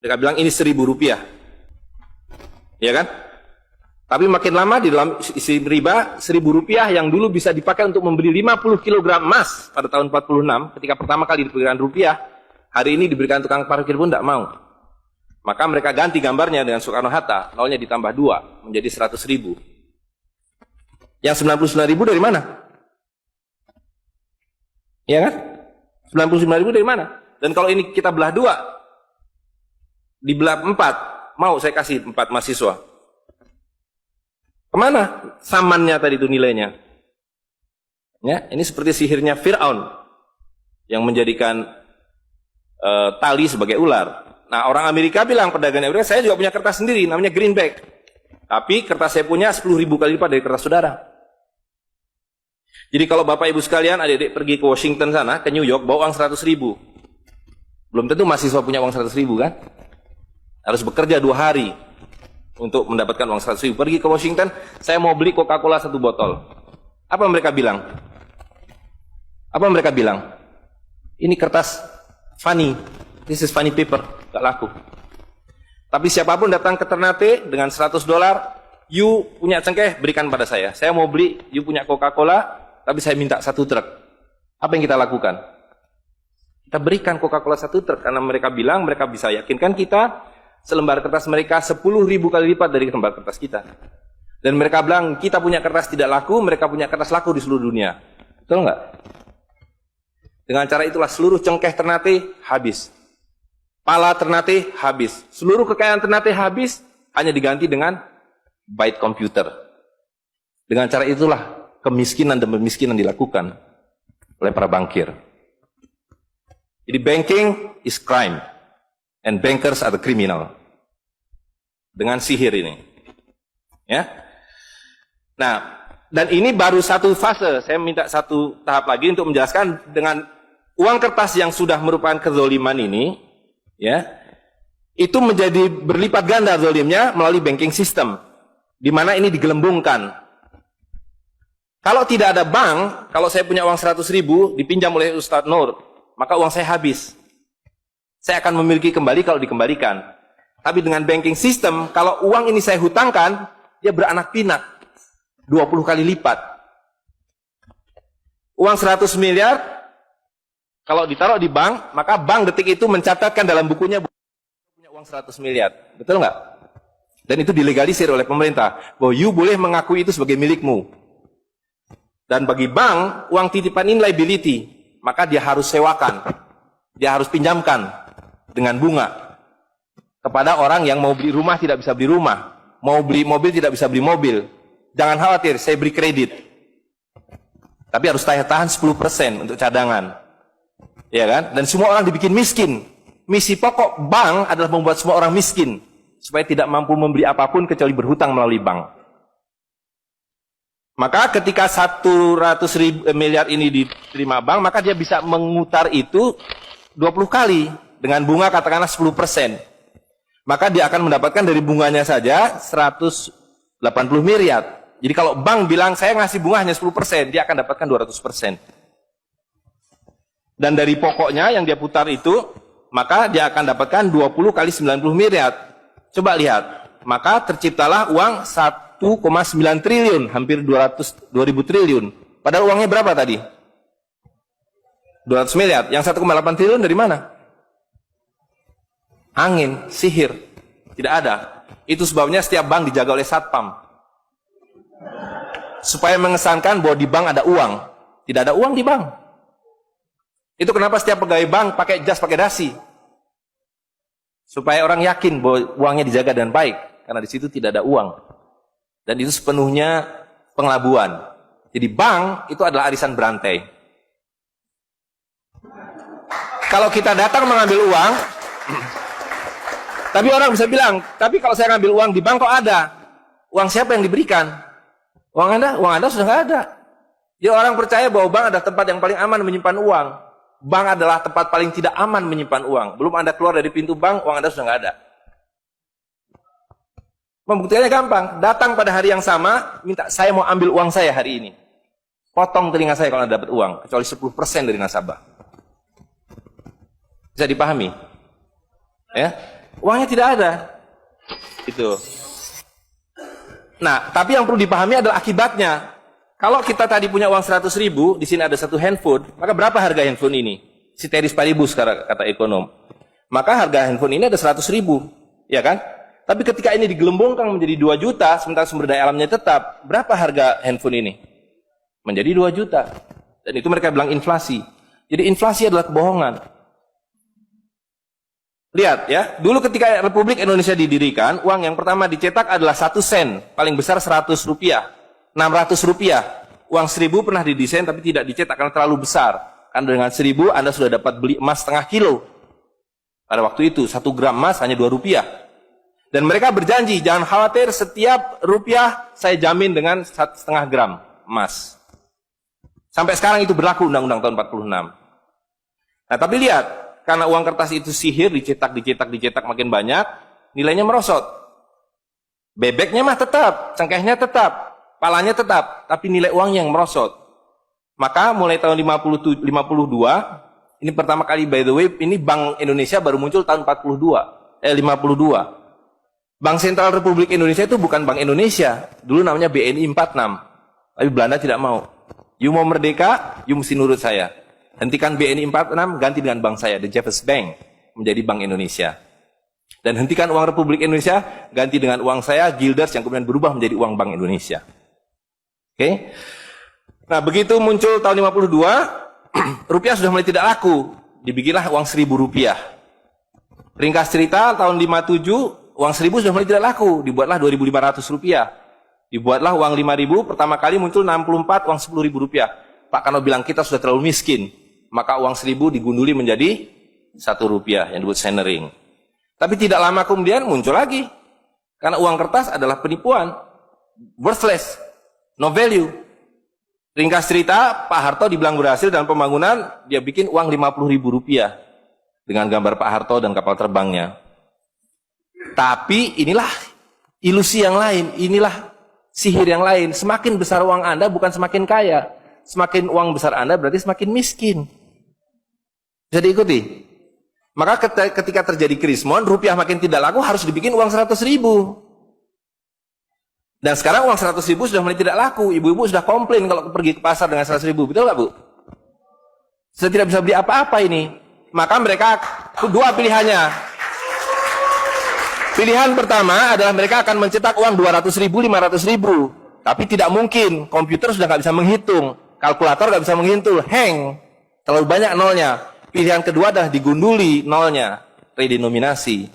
Mereka bilang ini Rp1.000. Ya kan? Tapi makin lama di dalam isi riba, Rp1.000 yang dulu bisa dipakai untuk membeli 50 kg emas pada tahun 46, ketika pertama kali diberikan rupiah, hari ini diberikan tukang parkir pun tidak mau. Maka mereka ganti gambarnya dengan Soekarno-Hatta, nolnya ditambah 2, menjadi 100.000. Yang 99.000 dari mana? Ya kan? 99.000 dari mana? Dan kalau ini kita belah 2, dibelah 4, mau saya kasih 4 mahasiswa. Kemana samannya tadi itu nilainya? Ya, ini seperti sihirnya Fir'aun yang menjadikan tali sebagai ular. Nah, orang Amerika bilang, pedagang Amerika, saya juga punya kertas sendiri, namanya greenback. Tapi kertas saya punya 10.000 kali lipat dari kertas saudara. Jadi kalau Bapak Ibu sekalian, adik-adik pergi ke Washington sana, ke New York, bawa uang 100.000. Belum tentu mahasiswa punya uang 100.000 kan? Harus bekerja 2 hari untuk mendapatkan uang 100.000. Pergi ke Washington, saya mau beli Coca-Cola 1 botol. Apa mereka bilang? Apa mereka bilang? Ini kertas funny. This is funny paper. Gak laku. Tapi siapapun datang ke Ternate dengan $100, you punya cengkeh, berikan pada saya. Saya mau beli, you punya Coca-Cola, tapi saya minta 1 truk. Apa yang kita lakukan? Kita berikan Coca-Cola 1 truk, karena mereka bilang, mereka bisa yakinkan kita, selembar kertas mereka 10.000 kali lipat dari lembar kertas kita. Dan mereka bilang, kita punya kertas tidak laku, mereka punya kertas laku di seluruh dunia. Betul nggak? Dengan cara itulah seluruh cengkeh Ternate habis. Pala Ternate habis. Seluruh kekayaan Ternate habis, hanya diganti dengan byte komputer. Dengan cara itulah kemiskinan dan pemiskinan dilakukan oleh para bankir. Jadi banking is crime. And bankers are the criminal. Dengan sihir ini. Ya. Nah, dan ini baru satu fase. Saya minta satu tahap lagi untuk menjelaskan dengan uang kertas yang sudah merupakan kezoliman ini, ya, itu menjadi berlipat ganda zolimnya melalui banking system, di mana ini digelembungkan. Kalau tidak ada bank, kalau saya punya uang 100.000 dipinjam oleh Ustadz Nur, maka uang saya habis. Saya akan memiliki kembali kalau dikembalikan. Tapi dengan banking system, kalau uang ini saya hutangkan, dia beranak pinak. 20 kali lipat. Uang 100 miliar, kalau ditaruh di bank, maka bank detik itu mencatatkan dalam bukunya punya uang 100 miliar. Betul nggak? Dan itu dilegalisir oleh pemerintah. Bahwa you boleh mengakui itu sebagai milikmu. Dan bagi bank, uang titipan ini liability. Maka dia harus sewakan. Dia harus pinjamkan dengan bunga kepada orang yang mau beli rumah tidak bisa beli rumah, mau beli mobil tidak bisa beli mobil. Jangan khawatir, saya beri kredit. Tapi harus tahan 10% untuk cadangan. Ya kan? Dan semua orang dibikin miskin. Misi pokok bank adalah membuat semua orang miskin supaya tidak mampu membeli apapun kecuali berhutang melalui bank. Maka ketika 100 miliar ini diterima bank, maka dia bisa mengutar itu 20 kali. Dengan bunga katakanlah 10%. Maka dia akan mendapatkan dari bunganya saja 180 miliar. Jadi kalau bank bilang saya ngasih bunga hanya 10%, dia akan dapatkan 200%. Dan dari pokoknya yang dia putar itu, maka dia akan dapatkan 20 kali 90 miliar. Coba lihat. Maka terciptalah uang 1,9 triliun, hampir 2.000 triliun. Padahal uangnya berapa tadi? 200 miliar. Yang 1,8 triliun dari mana? Angin, sihir, tidak ada. Itu sebabnya setiap bank dijaga oleh satpam, supaya mengesankan bahwa di bank ada uang. Tidak ada uang di bank. Itu kenapa setiap pegawai bank pakai jas, pakai dasi, supaya orang yakin bahwa uangnya dijaga dengan baik, karena di situ tidak ada uang. Dan itu sepenuhnya pengelabuan. Jadi bank itu adalah arisan berantai. Kalau kita datang mengambil uang, tapi orang bisa bilang, tapi kalau saya ngambil uang di bank kok ada? Uang siapa yang diberikan? Uang Anda sudah nggak ada. Jadi orang percaya bahwa bank adalah tempat yang paling aman menyimpan uang. Bank adalah tempat paling tidak aman menyimpan uang. Belum Anda keluar dari pintu bank, uang Anda sudah nggak ada. Membuktikannya gampang. Datang pada hari yang sama, minta saya mau ambil uang saya hari ini. Potong telinga saya kalau Anda dapat uang, kecuali 10% dari nasabah. Bisa dipahami? Ya. Uangnya tidak ada. Itu. Nah, tapi yang perlu dipahami adalah akibatnya. Kalau kita tadi punya uang 100.000, di sini ada satu handphone, maka berapa harga handphone ini? Ceteris paribus kata ekonom. Maka harga handphone ini ada 100.000, ya kan? Tapi ketika ini digelembungkan menjadi 2 juta, sementara sumber daya alamnya tetap, berapa harga handphone ini? Menjadi 2 juta. Dan itu mereka bilang inflasi. Jadi inflasi adalah kebohongan. Lihat ya, dulu ketika Republik Indonesia didirikan, uang yang pertama dicetak adalah 1 sen, paling besar 100 rupiah, 600 rupiah. Uang 1000 pernah didesain tapi tidak dicetak karena terlalu besar. Karena dengan 1000 Anda sudah dapat beli emas setengah kilo. Pada waktu itu, 1 gram emas hanya 2 rupiah. Dan mereka berjanji, jangan khawatir, setiap rupiah saya jamin dengan 1,5 gram emas. Sampai sekarang itu berlaku Undang-Undang tahun 46. Nah, tapi lihat, karena uang kertas itu sihir, dicetak makin banyak, nilainya merosot. Bebeknya mah tetap, cengkehnya tetap, palanya tetap, tapi nilai uang yang merosot. Maka mulai tahun 52, ini pertama kali by the way, ini Bank Indonesia baru muncul tahun 52. Bank Sentral Republik Indonesia itu bukan Bank Indonesia, dulu namanya BNI 46. Tapi Belanda tidak mau. You mau merdeka, you mesti nurut saya. Hentikan BNI 46, ganti dengan bank saya, The Jeffers Bank, menjadi Bank Indonesia. Dan hentikan uang Republik Indonesia, ganti dengan uang saya, Guilders, yang kemudian berubah menjadi uang Bank Indonesia. Oke? Nah, begitu muncul tahun 52, rupiah sudah mulai tidak laku. Dibikinlah uang 1.000 rupiah. Ringkas cerita, tahun 57, uang 1.000 sudah mulai tidak laku. Dibuatlah 2.500 rupiah. Dibuatlah uang 5.000, pertama kali muncul 64, uang 10.000 rupiah. Pak Karno bilang kita sudah terlalu miskin. Maka uang 1.000 digunduli menjadi 1 rupiah yang disebut centering. Tapi tidak lama kemudian muncul lagi. Karena uang kertas adalah penipuan. Worthless. No value. Ringkas cerita, Pak Harto dibilang berhasil dalam pembangunan, dia bikin uang 50.000 rupiah. Dengan gambar Pak Harto dan kapal terbangnya. Tapi inilah ilusi yang lain. Inilah sihir yang lain. Semakin besar uang Anda bukan semakin kaya. Semakin uang besar Anda berarti semakin miskin. Bisa diikuti? Maka ketika terjadi krismon, rupiah makin tidak laku, harus dibikin uang 100.000. Dan sekarang uang 100.000 sudah mulai tidak laku. Ibu-ibu sudah komplain kalau pergi ke pasar dengan 100.000. Betul nggak, Bu? Sudah tidak bisa beli apa-apa ini. Maka mereka dua pilihannya. Pilihan pertama adalah mereka akan mencetak uang 200.000, 500.000. Tapi tidak mungkin. Komputer sudah nggak bisa menghitung. Kalkulator nggak bisa menghitung. Hang. Terlalu banyak nolnya. Pilihan kedua adalah digunduli nolnya, redenominasi.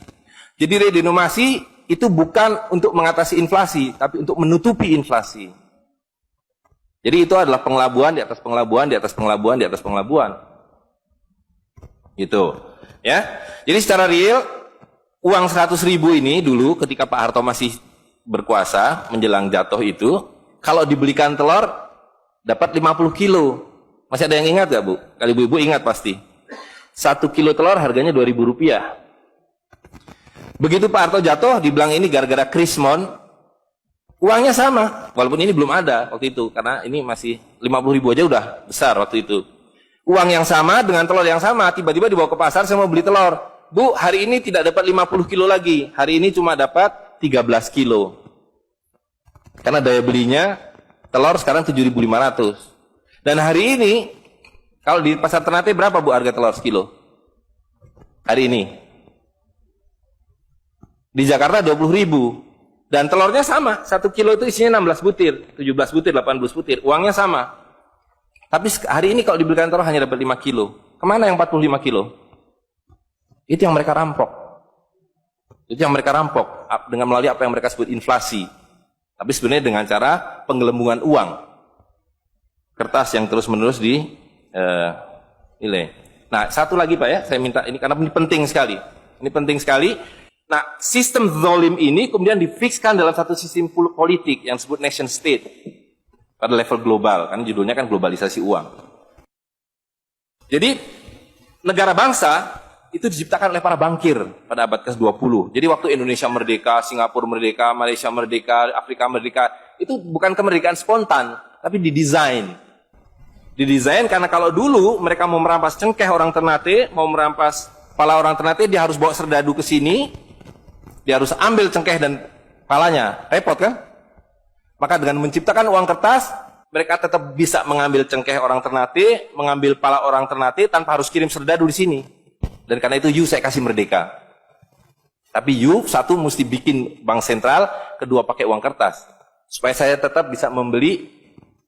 Jadi redenominasi itu bukan untuk mengatasi inflasi, tapi untuk menutupi inflasi. Jadi itu adalah pengelabuan di atas pengelabuan, di atas pengelabuan, di atas pengelabuan. Gitu. Ya. Jadi secara real, uang 100.000 ini dulu ketika Pak Harto masih berkuasa, menjelang jatuh itu, kalau dibelikan telur, dapat 50 kilo. Masih ada yang ingat gak, Bu? Kali ibu-ibu ingat pasti. 1 kilo telur harganya 2.000 rupiah. Begitu Pak Harto jatuh, dibilang ini gara-gara krismon, uangnya sama. Walaupun ini belum ada waktu itu, karena ini masih 50.000 aja udah besar waktu itu. Uang yang sama dengan telur yang sama, tiba-tiba dibawa ke pasar, saya mau beli telur. Bu, hari ini tidak dapat 50 kilo lagi. Hari ini cuma dapat 13 kilo. Karena daya belinya, telur sekarang 7.500. Dan hari ini, kalau di pasar Ternate berapa, Bu, harga telur sekilo? Hari ini. Di Jakarta 20.000. Dan telurnya sama. 1 kilo itu isinya 16 butir, 17 butir, 18 butir. Uangnya sama. Tapi hari ini kalau dibelikan telur hanya dapat 5 kilo. Kemana yang 45 kilo? Itu yang mereka rampok. Itu yang mereka rampok. Dengan melalui apa yang mereka sebut inflasi. Tapi sebenarnya dengan cara penggelembungan uang. Kertas yang terus-menerus nilai. Nah, satu lagi Pak ya, saya minta ini karena ini penting sekali. Ini penting sekali. Nah, sistem zalim ini kemudian difikskan dalam satu sistem politik yang disebut nation state pada level global, kan judulnya kan globalisasi uang. Jadi negara bangsa itu diciptakan oleh para bankir pada abad ke-20. Jadi waktu Indonesia merdeka, Singapura merdeka, Malaysia merdeka, Afrika merdeka, itu bukan kemerdekaan spontan, tapi didesain. Didesain karena kalau dulu mereka mau merampas cengkeh orang Ternate, mau merampas kepala orang Ternate, dia harus bawa serdadu ke sini, Dia harus ambil cengkeh dan palanya. Repot kan? Maka dengan menciptakan uang kertas, mereka tetap bisa mengambil cengkeh orang Ternate, mengambil pala orang Ternate tanpa harus kirim serdadu di sini. Dan karena itu saya kasih merdeka. Tapi satu mesti bikin bank sentral, kedua pakai uang kertas. Supaya saya tetap bisa membeli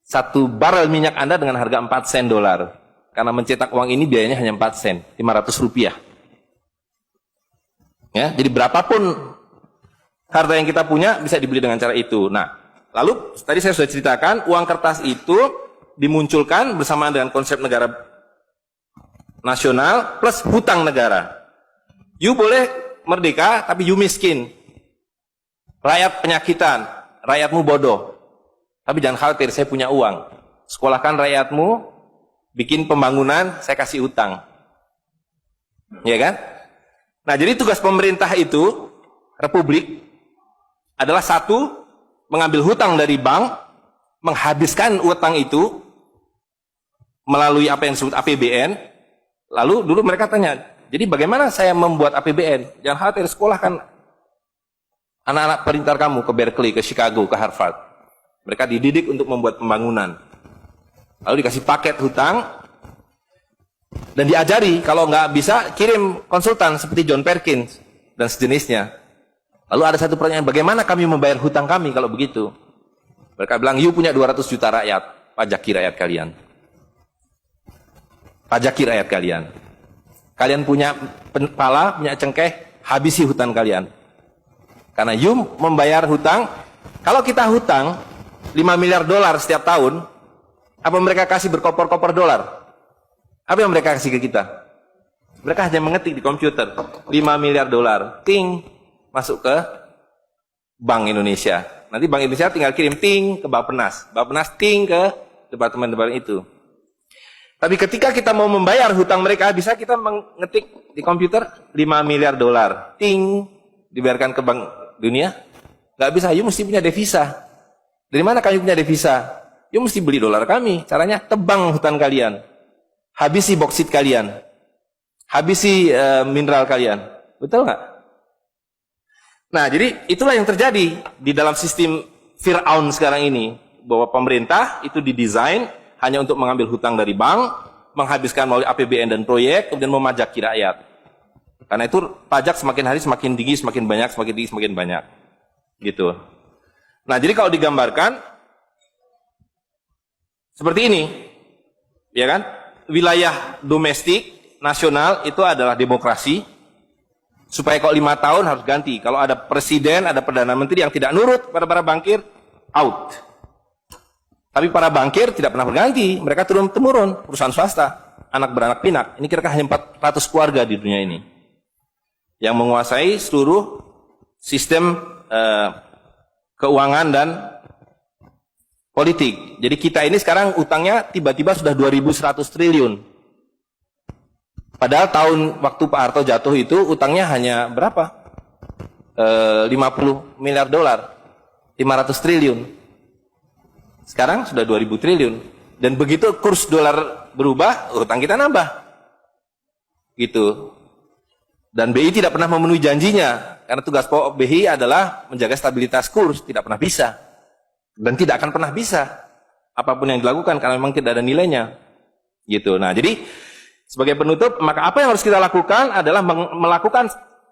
1 barel minyak Anda dengan harga 4 sen dolar. Karena mencetak uang ini biayanya hanya 4 sen, 500 rupiah. Ya, jadi berapapun harta yang kita punya bisa dibeli dengan cara itu. Nah, lalu tadi saya sudah ceritakan uang kertas itu dimunculkan bersamaan dengan konsep negara nasional plus hutang negara. Boleh merdeka tapi miskin. Rakyat penyakitan, rakyatmu bodoh. Tapi jangan khawatir, saya punya uang. Sekolahkan rakyatmu, bikin pembangunan, saya kasih hutang. Ya kan? Nah, jadi tugas pemerintah itu, republik, adalah satu, mengambil hutang dari bank, menghabiskan utang itu melalui apa yang disebut APBN. Lalu dulu mereka tanya, jadi bagaimana saya membuat APBN? Jangan khawatir, sekolahkan anak-anak perintar kamu ke Berkeley, ke Chicago, ke Harvard. Mereka dididik untuk membuat pembangunan. Lalu dikasih paket hutang, dan diajari, kalau nggak bisa, kirim konsultan seperti John Perkins dan sejenisnya. Lalu ada satu pertanyaan, bagaimana kami membayar hutang kami kalau begitu? Mereka bilang, punya 200 juta rakyat, pajaki rakyat kalian. Pajaki rakyat kalian. Kalian punya pala, punya cengkeh, habisi hutang kalian. Karena membayar hutang, kalau kita hutang 5 miliar dolar setiap tahun, apa mereka kasih berkoper-koper dolar? Apa yang mereka kasih ke kita? Mereka hanya mengetik di komputer 5 miliar dolar, ting, masuk ke Bank Indonesia. Nanti Bank Indonesia tinggal kirim ting ke Bappenas, Bappenas ting ke departemen-departemen itu. Tapi ketika kita mau membayar hutang mereka, bisa kita mengetik di komputer 5 miliar dolar, ting, dibiarkan ke Bank Dunia? Nggak bisa, mesti punya devisa. Dari mana kami punya devisa? Mesti beli dolar kami. Caranya tebang hutan kalian. Habisi boksit kalian, habisi mineral kalian, betul nggak? Nah, jadi itulah yang terjadi di dalam sistem Fir'aun sekarang ini, bahwa pemerintah itu didesain hanya untuk mengambil hutang dari bank, menghabiskan melalui APBN dan proyek, kemudian memajaki rakyat. Karena itu pajak semakin hari semakin tinggi, semakin banyak, semakin tinggi, semakin banyak, gitu. Nah, jadi kalau digambarkan seperti ini, ya kan? Wilayah domestik nasional itu adalah demokrasi, supaya kalau 5 tahun harus ganti. Kalau ada presiden, ada perdana menteri yang tidak nurut pada para bankir, out. Tapi para bankir tidak pernah berganti, mereka turun-temurun, perusahaan swasta, anak beranak pinak. Ini kira-kira hanya 400 keluarga di dunia ini yang menguasai seluruh sistem keuangan dan politik. Jadi kita ini sekarang utangnya tiba-tiba sudah 2.100 triliun. Padahal tahun waktu Pak Harto jatuh itu utangnya hanya berapa? 50 miliar dolar. 500 triliun. Sekarang sudah 2.000 triliun. Dan begitu kurs dolar berubah, utang kita nambah. Gitu. Dan BI tidak pernah memenuhi janjinya. Karena tugas pokok BI adalah menjaga stabilitas kurs. Tidak pernah bisa. Dan tidak akan pernah bisa apapun yang dilakukan karena memang tidak ada nilainya, gitu. Nah, jadi sebagai penutup, maka apa yang harus kita lakukan adalah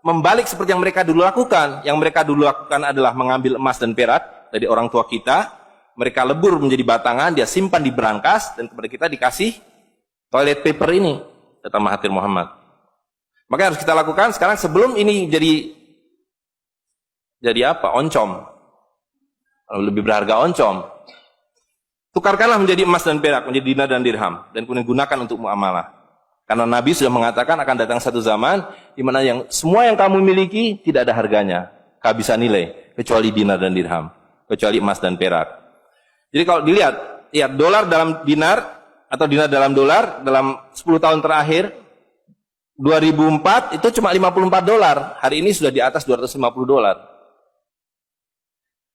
membalik seperti yang mereka dulu lakukan. Yang mereka dulu lakukan adalah mengambil emas dan perak dari orang tua kita, mereka lebur menjadi batangan, dia simpan di berangkas, dan kepada kita dikasih toilet paper ini, kata Mahathir Muhammad. Maka yang harus kita lakukan sekarang sebelum ini jadi apa? Oncom. Lebih berharga oncom, tukarkanlah menjadi emas dan perak, menjadi dinar dan dirham, dan kemudian gunakan untuk muamalah. Karena Nabi sudah mengatakan akan datang satu zaman di mana semua yang kamu miliki tidak ada harganya, kehabisan nilai, kecuali dinar dan dirham, kecuali emas dan perak. Jadi kalau dilihat, dolar dalam dinar atau dinar dalam dolar dalam 10 tahun terakhir, 2004 itu cuma 54 dolar, hari ini sudah di atas 250 dolar.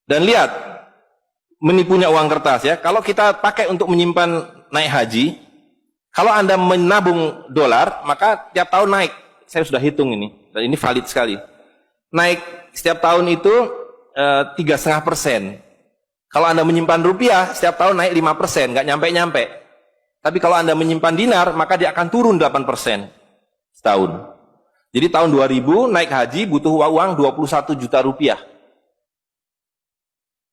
Dan lihat, menipunya uang kertas ya. Kalau kita pakai untuk menyimpan naik haji, kalau Anda menabung dolar, maka tiap tahun naik. Saya sudah hitung ini, dan ini valid sekali. naik setiap tahun itu 3,5%. Kalau Anda menyimpan rupiah, setiap tahun naik 5%, nggak nyampe-nyampe. Tapi kalau Anda menyimpan dinar, maka dia akan turun 8% setahun. Jadi tahun 2000 naik haji butuh uang 21 juta rupiah.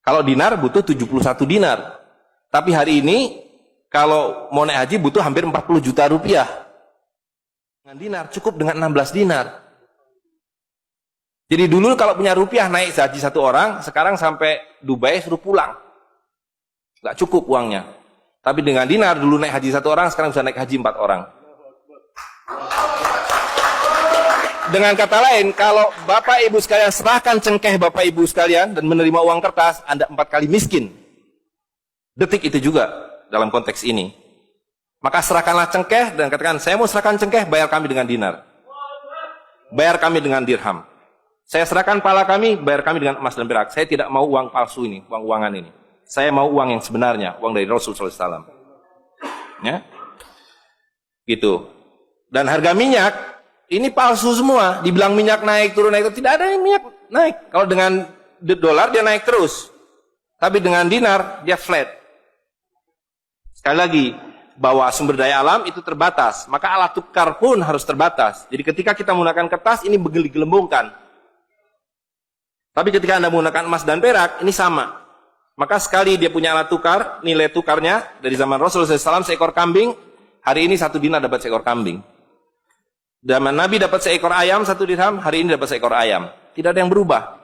Kalau dinar butuh 71 dinar. Tapi hari ini, kalau mau naik haji butuh hampir 40 juta rupiah. Dengan dinar, cukup dengan 16 dinar. Jadi dulu kalau punya rupiah naik haji satu orang, sekarang sampai Dubai suruh pulang. Nggak cukup uangnya. Tapi dengan dinar dulu naik haji satu orang, sekarang bisa naik haji 4 orang. Dengan kata lain, kalau Bapak Ibu sekalian serahkan cengkeh Bapak Ibu sekalian dan menerima uang kertas, Anda 4 kali miskin. Detik itu juga dalam konteks ini. Maka serahkanlah cengkeh dan katakan, saya mau serahkan cengkeh, bayar kami dengan dinar. Bayar kami dengan dirham. Saya serahkan pala kami, bayar kami dengan emas dan perak. Saya tidak mau uang palsu ini, uang-uangan ini. Saya mau uang yang sebenarnya, uang dari Rasul SAW. Ya, gitu. Dan harga minyak ini palsu semua. Dibilang minyak naik turun naik turun, tidak ada yang minyak naik. Kalau dengan dolar dia naik terus, tapi dengan dinar dia flat. Sekali lagi, bahwa sumber daya alam itu terbatas, maka alat tukar pun harus terbatas. Jadi ketika kita menggunakan kertas ini digelembungkan. Tapi ketika Anda menggunakan emas dan perak, ini sama. Maka sekali dia punya alat tukar, nilai tukarnya dari zaman Rasulullah SAW seekor kambing, hari ini 1 dinar dapat seekor kambing. Zaman Nabi dapat seekor ayam 1 dirham, hari ini dapat seekor ayam. Tidak ada yang berubah.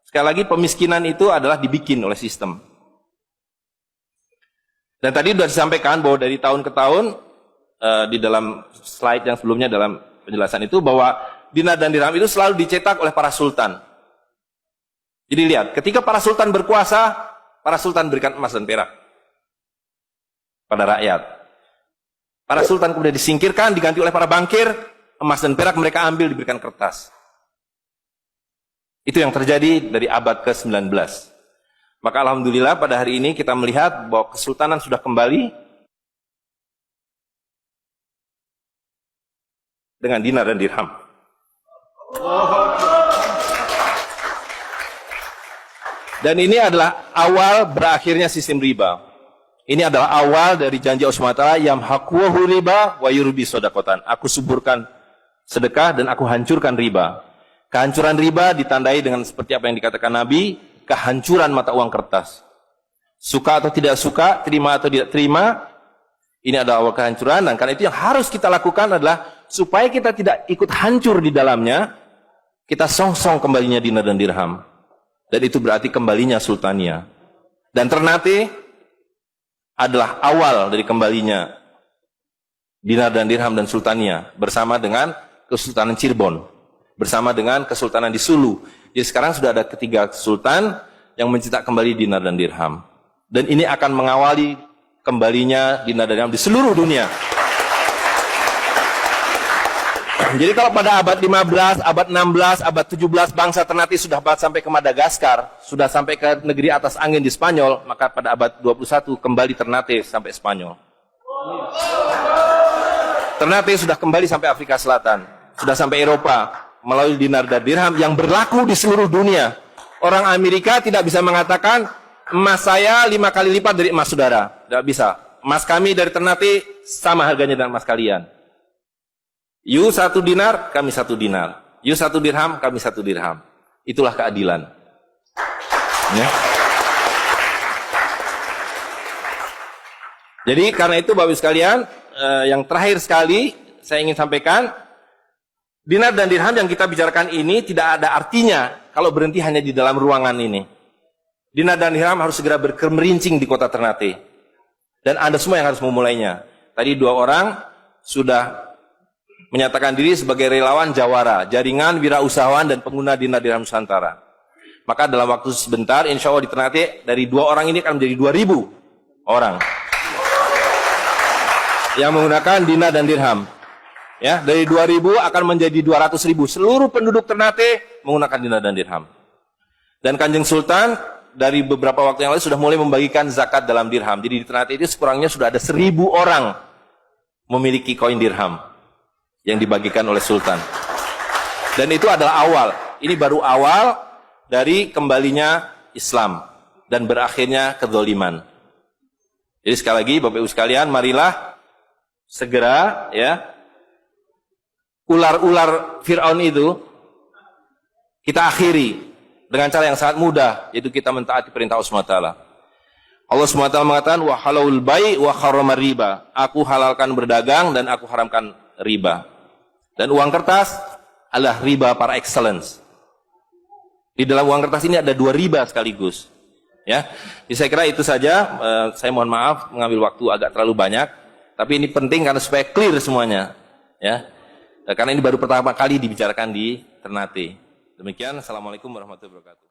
Sekali lagi pemiskinan itu adalah dibikin oleh sistem. Dan tadi sudah disampaikan bahwa dari tahun ke tahun, di dalam slide yang sebelumnya dalam penjelasan itu, bahwa dinar dan dirham itu selalu dicetak oleh para sultan. Jadi lihat, ketika para sultan berkuasa, para sultan berikan emas dan perak pada rakyat. Para sultan kemudian disingkirkan, diganti oleh para bankir, emas dan perak mereka ambil, diberikan kertas. Itu yang terjadi dari abad ke-19. Maka alhamdulillah pada hari ini kita melihat bahwa kesultanan sudah kembali dengan dinar dan dirham. Dan ini adalah awal berakhirnya sistem riba. Ini adalah awal dari janji Allah SWT, yamhaqu riba wa yurbi sodakotan. Aku suburkan sedekah dan aku hancurkan riba. Kehancuran riba ditandai dengan seperti apa yang dikatakan Nabi, kehancuran mata uang kertas. Suka atau tidak suka, terima atau tidak terima, ini adalah awal kehancuran. Dan karena itu yang harus kita lakukan adalah supaya kita tidak ikut hancur di dalamnya, kita songsong kembalinya dinar dan dirham. Dan itu berarti kembalinya sultania. Dan Ternate adalah awal dari kembalinya dinar dan dirham dan sultania bersama dengan Kesultanan Cirebon, bersama dengan Kesultanan di Sulu. Jadi sekarang sudah ada 3 sultan yang mencetak kembali dinar dan dirham. Dan ini akan mengawali kembalinya dinar dan dirham di seluruh dunia. Jadi kalau pada abad 15, abad 16, abad 17 bangsa Ternate sudah sampai ke Madagaskar, sudah sampai ke negeri atas angin di Spanyol, maka pada abad 21 kembali Ternate sampai Spanyol. Ternate sudah kembali sampai Afrika Selatan, sudah sampai Eropa melalui dinar dan dirham yang berlaku di seluruh dunia. Orang Amerika tidak bisa mengatakan emas saya 5 kali lipat dari emas saudara, tidak bisa. Emas kami dari Ternate sama harganya dengan emas kalian. You 1 dinar, kami 1 dinar. You 1 dirham, kami 1 dirham. Itulah keadilan. Ya. Jadi karena itu Bapak Ibu sekalian, yang terakhir sekali saya ingin sampaikan, dinar dan dirham yang kita bicarakan ini tidak ada artinya kalau berhenti hanya di dalam ruangan ini. Dinar dan dirham harus segera berkemerincing di kota Ternate. Dan Anda semua yang harus memulainya. Tadi 2 orang sudah menyatakan diri sebagai relawan Jawara, jaringan wirausahawan dan pengguna dinar dirham Nusantara. Maka dalam waktu sebentar, insya Allah di Ternate, dari 2 orang ini akan menjadi 2.000 orang yang menggunakan dinar dan dirham. Ya, dari 2.000 akan menjadi 200.000. Seluruh penduduk Ternate menggunakan dinar dan dirham. Dan Kanjeng Sultan dari beberapa waktu yang lalu sudah mulai membagikan zakat dalam dirham. Jadi di Ternate itu sekurangnya sudah ada 1.000 orang memiliki koin dirham yang dibagikan oleh Sultan. Dan itu adalah awal. Ini baru awal dari kembalinya Islam dan berakhirnya kedzaliman. Jadi sekali lagi Bapak Ibu sekalian, marilah segera ya ular-ular Fir'aun itu kita akhiri dengan cara yang sangat mudah, yaitu kita mentaati perintah Allah SWT. Allah SWT mengatakan wa halalul bai' wa harramar riba. Aku halalkan berdagang dan aku haramkan riba. Dan uang kertas adalah riba par excellence. Di dalam uang kertas ini ada 2 riba sekaligus. Ya, jadi saya kira itu saja. Saya mohon maaf mengambil waktu agak terlalu banyak, tapi ini penting karena supaya clear semuanya. Ya, karena ini baru pertama kali dibicarakan di Ternate. Demikian, assalamualaikum warahmatullahi wabarakatuh.